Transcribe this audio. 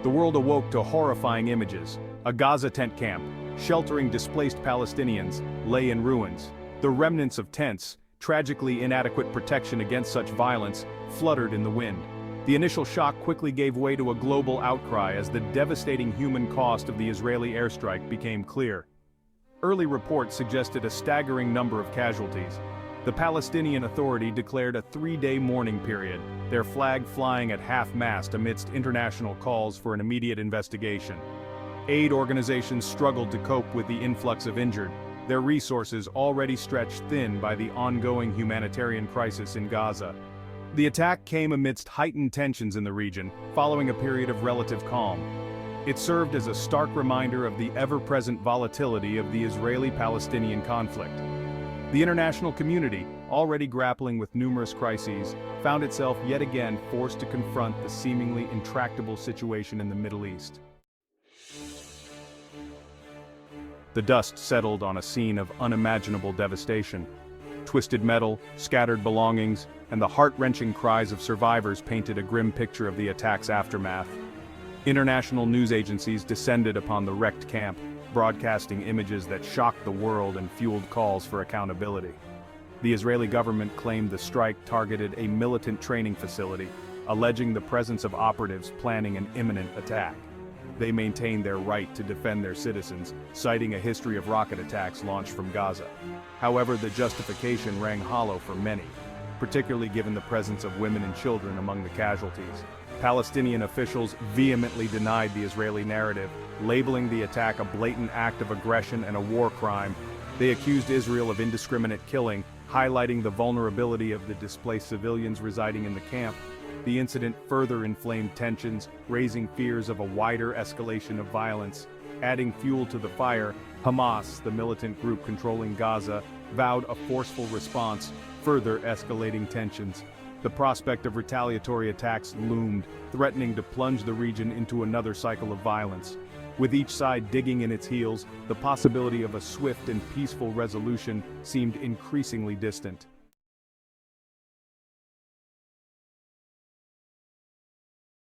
The world awoke to horrifying images. A Gaza tent camp, sheltering displaced Palestinians, lay in ruins. The remnants of tents, tragically inadequate protection against such violence, fluttered in the wind. The initial shock quickly gave way to a global outcry as the devastating human cost of the Israeli airstrike became clear. Early reports suggested a staggering number of casualties. The Palestinian Authority declared a 3-day mourning period, their flag flying at half-mast amidst international calls for an immediate investigation. Aid organizations struggled to cope with the influx of injured, their resources already stretched thin by the ongoing humanitarian crisis in Gaza. The attack came amidst heightened tensions in the region, following a period of relative calm. It served as a stark reminder of the ever-present volatility of the Israeli-Palestinian conflict. The international community, already grappling with numerous crises, found itself yet again forced to confront the seemingly intractable situation in the Middle East. The dust settled on a scene of unimaginable devastation. Twisted metal, scattered belongings, and the heart-wrenching cries of survivors painted a grim picture of the attack's aftermath. International news agencies descended upon the wrecked camp, broadcasting images that shocked the world and fueled calls for accountability. The Israeli government claimed the strike targeted a militant training facility, alleging the presence of operatives planning an imminent attack. They maintained their right to defend their citizens, citing a history of rocket attacks launched from Gaza. However, the justification rang hollow for many, particularly given the presence of women and children among the casualties. Palestinian officials vehemently denied the Israeli narrative, labeling the attack a blatant act of aggression and a war crime. They accused Israel of indiscriminate killing, highlighting the vulnerability of the displaced civilians residing in the camp. The incident further inflamed tensions, raising fears of a wider escalation of violence. Adding fuel to the fire, Hamas, the militant group controlling Gaza, vowed a forceful response, further escalating tensions. The prospect of retaliatory attacks loomed, threatening to plunge the region into another cycle of violence. With each side digging in its heels, the possibility of a swift and peaceful resolution seemed increasingly distant.